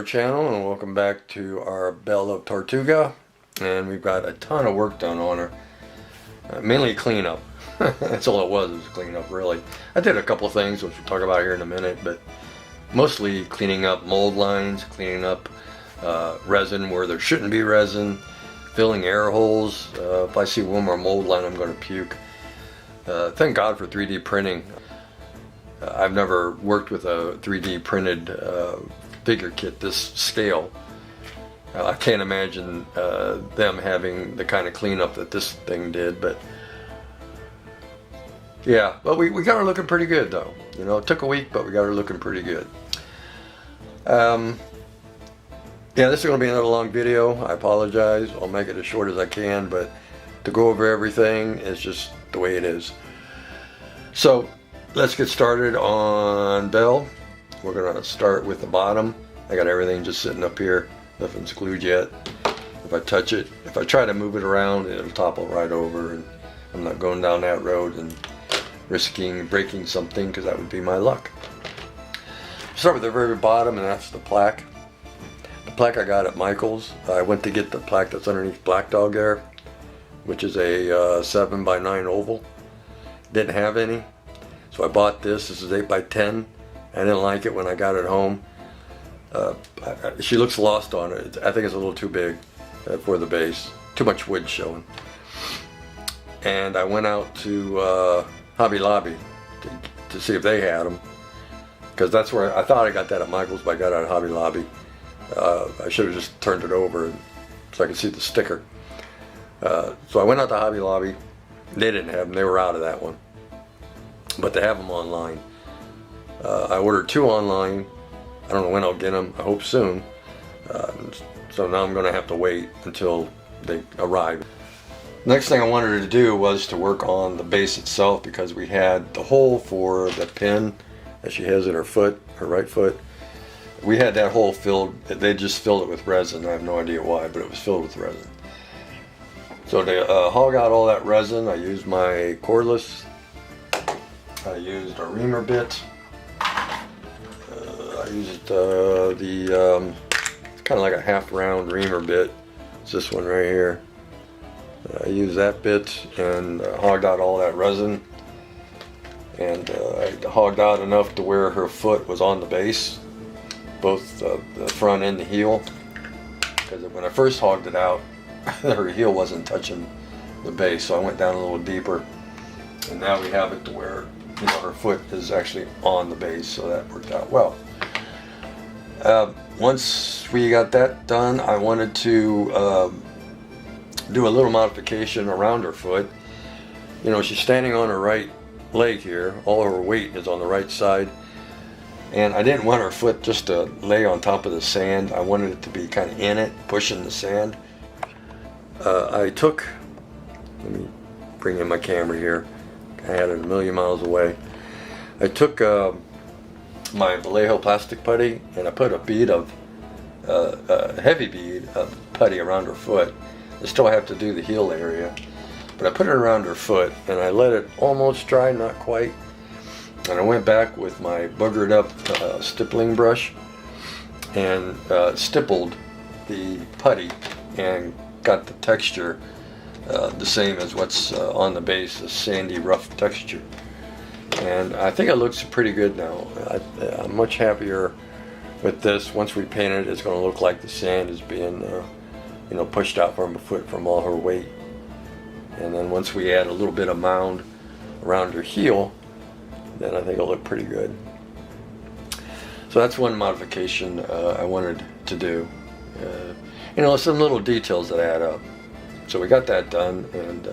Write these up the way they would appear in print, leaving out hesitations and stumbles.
our channel, and welcome back to our Belle of Tortuga. And we've got a ton of work done on her, mainly cleanup. That's all it was cleanup, really. I did a couple of things which we'll talk about here in a minute, but mostly cleaning up mold lines, cleaning up resin where there shouldn't be resin, filling air holes. If I see one more mold line, I'm going to puke. Thank God for 3D printing. I've never worked with a 3D printed figure kit this scale. I can't imagine them having the kind of cleanup that this thing did, but yeah, but we got her looking pretty good though. You know, it took a week, but we got her looking pretty good. Yeah, this is going to be another long video. I apologize. I'll make it as short as I can, but to go over everything is just the way it is. So let's get started on Belle. We're going to start with the bottom. I got everything just sitting up here. Nothing's glued yet. If I touch it, if I try to move it around, it'll topple right over, and I'm not going down that road and risking breaking something, because that would be my luck. Start with the very bottom, and that's the plaque. The plaque I got at Michael's. I went to get the plaque that's underneath Black Dog there, which is a 7x9 oval. Didn't have any, so I bought this. This is 8x10. I didn't like it when I got it home. She looks lost on it. I think it's a little too big for the base. Too much wood showing. And I went out to Hobby Lobby to see if they had them, because that's where I thought I got that at Michael's, but I got it at Hobby Lobby. I should have just turned it over so I could see the sticker. So I went out to Hobby Lobby. They didn't have them. They were out of that one, but they have them online. I ordered 2 online. I don't know when I'll get them. I hope soon. So now I'm going to have to wait until they arrive. Next thing I wanted to do was to work on the base itself, because we had the hole for the pin that she has in her foot, her right foot. We had that hole filled. They just filled it with resin. I have no idea why, but it was filled with resin. So to hog out all that resin, I used my cordless. I used a reamer bit. I used it's kind of like a half round reamer bit. It's this one right here. I used that bit and hogged out all that resin. And I hogged out enough to where her foot was on the base, both the front and the heel. Because when I first hogged it out, her heel wasn't touching the base, so I went down a little deeper. And now we have it to where, you know, her foot is actually on the base, so that worked out well. Once we got that done, I wanted to do a little modification around her foot. You know, she's standing on her right leg here. All her weight is on the right side. And I didn't want her foot just to lay on top of the sand. I wanted it to be kind of in it, pushing the sand. I took, let me bring in my camera here. I had it a million miles away. I took my Vallejo plastic putty, and I put a bead of, a heavy bead of putty around her foot. I still have to do the heel area, but I put it around her foot, and I let it almost dry, not quite. And I went back with my boogered up stippling brush and stippled the putty and got the texture the same as what's on the base, a sandy, rough texture. And I think it looks pretty good now. I'm much happier with this. Once we paint it, it's going to look like the sand is being, you know, pushed out from her foot from all her weight. And then once we add a little bit of mound around her heel, then I think it'll look pretty good. So that's one modification I wanted to do. You know, some little details that add up. So we got that done, and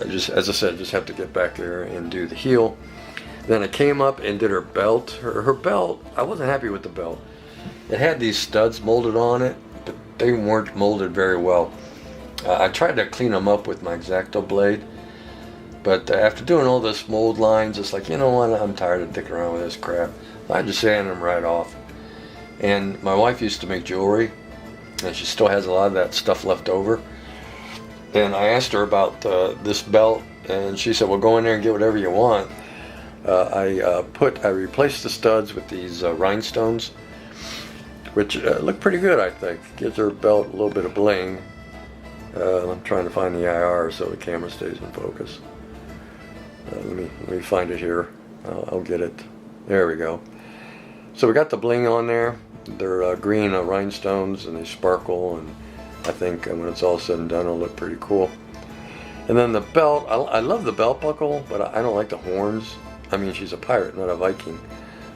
just, as I said, just have to get back there and do the heel. Then I came up and did her belt. Her belt, I wasn't happy with the belt. It had these studs molded on it, but they weren't molded very well. I tried to clean them up with my X-Acto blade, but after doing all this mold lines, it's like, you know what, I'm tired of dicking around with this crap. I just sanded them right off. And my wife used to make jewelry, and she still has a lot of that stuff left over. And I asked her about this belt, and she said, well, go in there and get whatever you want. I replaced the studs with these rhinestones. which looked pretty good, I think. Gives her belt a little bit of bling. I'm trying to find the IR so the camera stays in focus. Let me find it here. I'll get it. There we go. So we got the bling on there. They're green rhinestones, and they sparkle, and I think when it's all said and done, it'll look pretty cool. And then the belt, I love the belt buckle, but I don't like the horns. I mean, she's a pirate, not a Viking.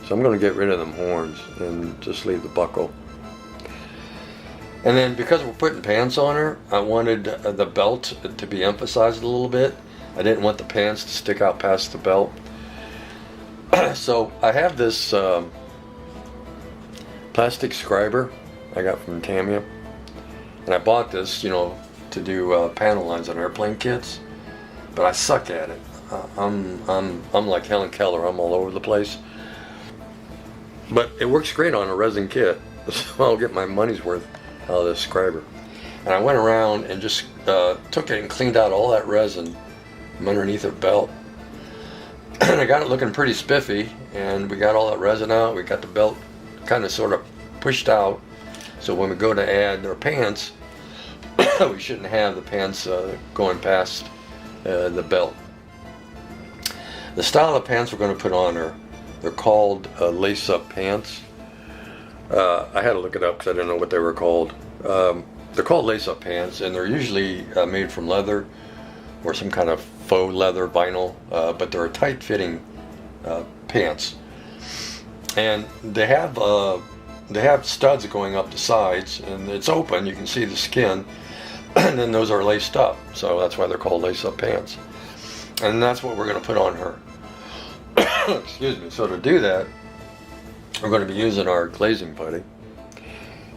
So I'm going to get rid of them horns and just leave the buckle. And then because we're putting pants on her, I wanted the belt to be emphasized a little bit. I didn't want the pants to stick out past the belt. So I have this plastic scriber I got from Tamiya. And I bought this, you know, to do panel lines on airplane kits. But I suck at it. I'm like Helen Keller. I'm all over the place. But it works great on a resin kit. So I'll get my money's worth out of this scriber. And I went around and just took it and cleaned out all that resin from underneath her belt. And I got it looking pretty spiffy, and we got all that resin out. We got the belt kind of sort of pushed out, so when we go to add our pants, we shouldn't have the pants going past the belt. The style of pants we're going to put on her, they're called lace-up pants. I had to look it up because I didn't know what they were called. They're called lace-up pants, and they're usually made from leather or some kind of faux leather vinyl, but they're a tight-fitting pants. And they have studs going up the sides, and it's open. You can see the skin, and then those are laced up. So that's why they're called lace-up pants. And that's what we're going to put on her. Excuse me. So to do that, we're going to be using our glazing putty,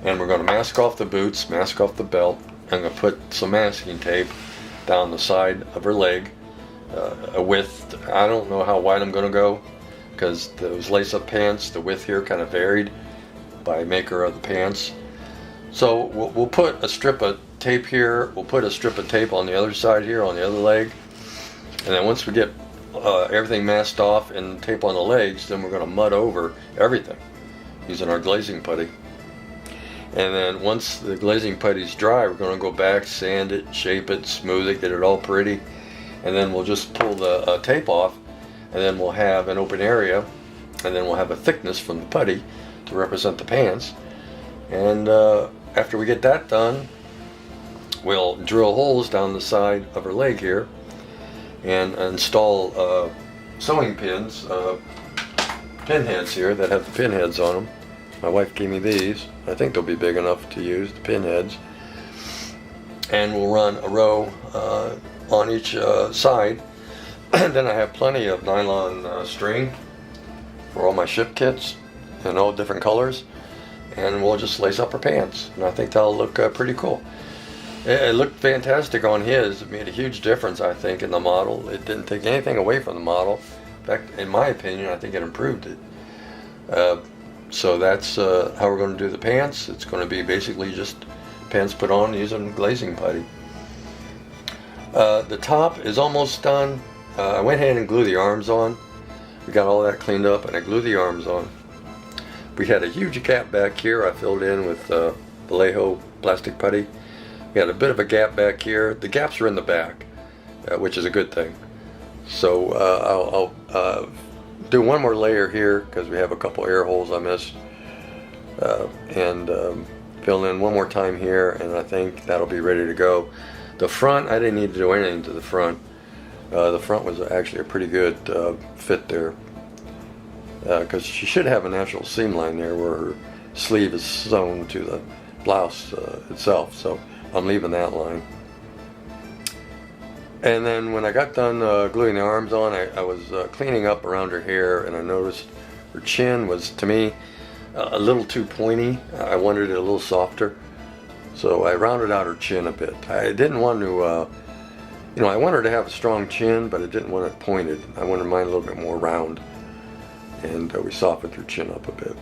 and we're going to mask off the boots, mask off the belt. I'm going to put some masking tape down the side of her leg, a width. I don't know how wide I'm going to go, because those lace-up pants, the width here kind of varied by maker of the pants. So we'll put a strip of tape here. We'll put a strip of tape on the other side here, on the other leg. And then once we get everything masked off and tape on the legs, then we're going to mud over everything using our glazing putty. And then once the glazing putty's dry, we're going to go back, sand it, shape it, smooth it, get it all pretty. And then we'll just pull the tape off, and then we'll have an open area, and then we'll have a thickness from the putty to represent the pants. And after we get that done, we'll drill holes down the side of her leg here and install sewing pins, pinheads here that have the pinheads on them. My wife gave me these. I think they'll be big enough to use, the pinheads. And we'll run a row on each side. And then I have plenty of nylon string for all my ship kits in all different colors. And we'll just lace up her pants. And I think that'll look pretty cool. It looked fantastic on his. It made a huge difference, I think, in the model. It didn't take anything away from the model. In fact, in my opinion, I think it improved it. So that's how we're going to do the pants. It's going to be basically just pants put on using glazing putty. The top is almost done. I went ahead and glued the arms on. We got all that cleaned up, and I glued the arms on. We had a huge gap back here. I filled in with Vallejo plastic putty. We had a bit of a gap back here. The gaps are in the back, which is a good thing. So I'll do one more layer here because we have a couple air holes I missed, and fill in one more time here, and I think that'll be ready to go. The front, I didn't need to do anything to the front. The front was actually a pretty good fit there, because she should have a natural seam line there where her sleeve is sewn to the blouse itself, so I'm leaving that line. And then when I got done gluing the arms on, I was cleaning up around her hair, and I noticed her chin was, to me, a little too pointy. I wanted it a little softer, so I rounded out her chin a bit. I didn't want to, I want her to have a strong chin, but I didn't want it pointed. I wanted mine a little bit more round, and we softened her chin up a bit.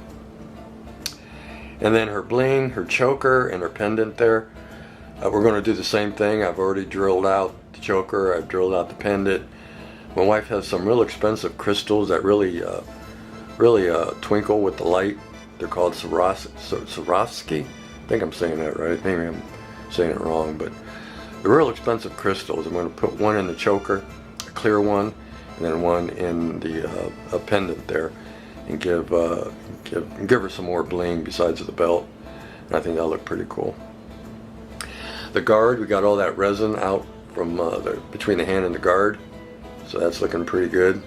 And then her bling, her choker, and her pendant there, we're going to do the same thing. I've already drilled out the choker. I've drilled out the pendant. My wife has some real expensive crystals that really twinkle with the light, They're called Swarovski. I think I'm saying that right. Maybe I'm saying it wrong, but they're real expensive crystals. I'm going to put one in the choker, a clear one, and then one in the pendant there, and give her some more bling besides the belt. And I think that'll look pretty cool. The guard, we got all that resin out from between the hand and the guard, so that's looking pretty good.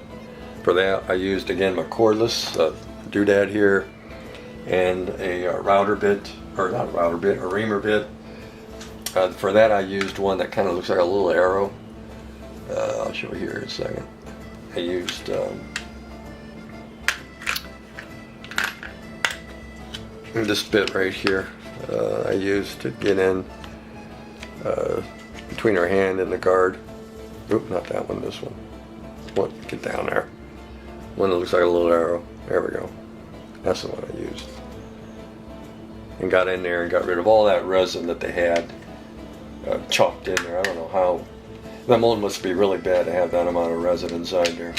For that, I used again my cordless doodad here, and a router bit, or not a router bit, a reamer bit. For that, I used one that kind of looks like a little arrow. I'll show you here in a second. I used this bit right here. I used to get in between her hand and the guard. Oop, not that one, this one. Get down there. One that looks like a little arrow. There we go. That's the one I used. And got in there and got rid of all that resin that they had chalked in there. I don't know how. That mold must be really bad to have that amount of resin inside there.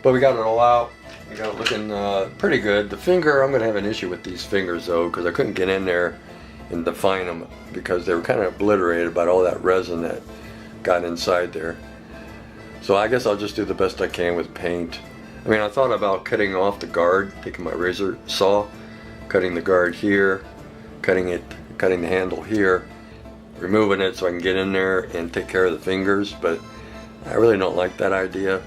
But we got it all out. We got it looking pretty good. The finger, I'm going to have an issue with these fingers though, because I couldn't get in there and define them because they were kind of obliterated by all that resin that got inside there. So I guess I'll just do the best I can with paint. I mean, I thought about cutting off the guard, taking my razor saw, cutting the guard here, cutting the handle here, removing it so I can get in there and take care of the fingers, but I really don't like that idea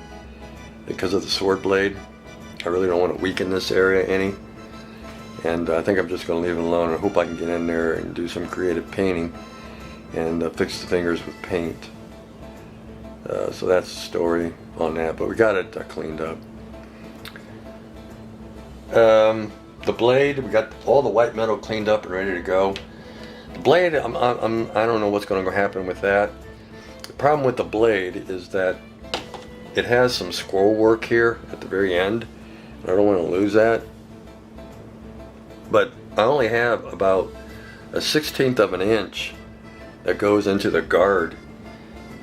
because of the sword blade. I really don't want to weaken this area any, and I think I'm just going to leave it alone. I hope I can get in there and do some creative painting and fix the fingers with paint. So that's the story on that, but we got it cleaned up. The blade, we got all the white metal cleaned up and ready to go. The blade, I don't know what's going to happen with that. The problem with the blade is that it has some scroll work here at the very end, and I don't want to lose that. But I only have about a 1/16 of an inch that goes into the guard,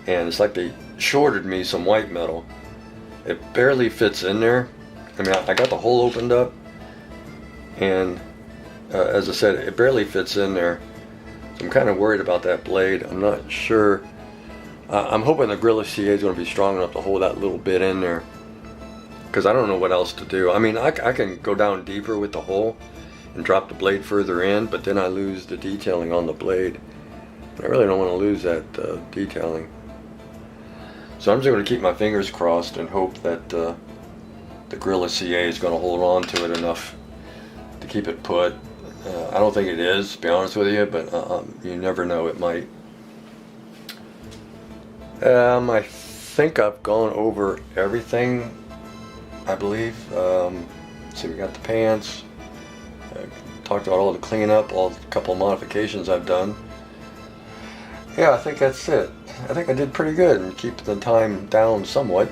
and it's like they shorted me some white metal. It barely fits in there. I mean, I got the hole opened up, and as I said, it barely fits in there. So I'm kind of worried about that blade. I'm not sure. I'm hoping the Gorilla CA is going to be strong enough to hold that little bit in there, because I don't know what else to do. I mean, I can go down deeper with the hole and drop the blade further in, but then I lose the detailing on the blade. I really don't want to lose that detailing. So I'm just going to keep my fingers crossed and hope that the Gorilla CA is going to hold on to it enough to keep it put. I don't think it is, to be honest with you, but you never know, it might. I think I've gone over everything, I believe. See, we got the pants. Talked about all the cleanup, all the couple of modifications I've done. Yeah, I think that's it. I think I did pretty good and keep the time down somewhat.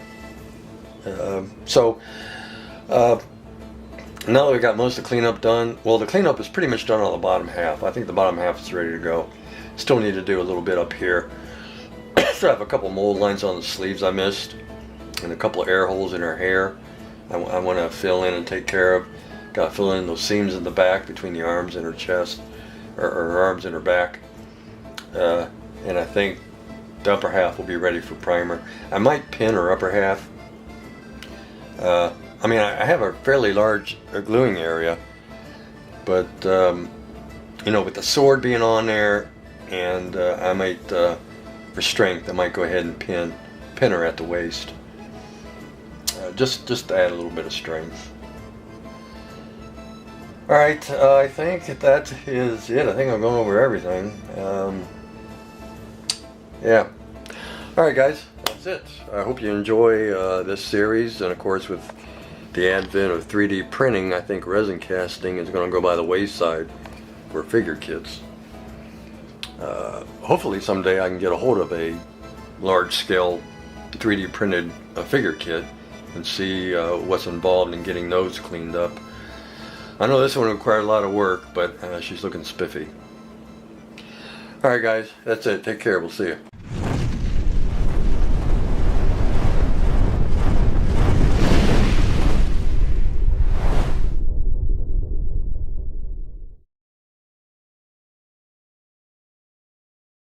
Now that we got most of the cleanup done, well, the cleanup is pretty much done on the bottom half. I think the bottom half is ready to go. Still need to do a little bit up here. Still have a couple mold lines on the sleeves I missed, and a couple of air holes in her hair I want to fill in and take care of. Got to fill in those seams in the back between the arms and her chest, or her arms and her back. And I think the upper half will be ready for primer. I might pin her upper half. I mean, I have a fairly large gluing area, but you know, with the sword being on there, and I might, for strength, I might go ahead and pin her at the waist, just to add a little bit of strength. All right, I think that is it. I think I'm going over everything. Yeah. All right, guys, that's it. I hope you enjoy this series, and of course, with the advent of 3D printing, I think resin casting is going to go by the wayside for figure kits. Hopefully someday I can get a hold of a large-scale 3D printed figure kit and see what's involved in getting those cleaned up. I know this one required a lot of work, but she's looking spiffy. Alright guys, that's it. Take care. We'll see you.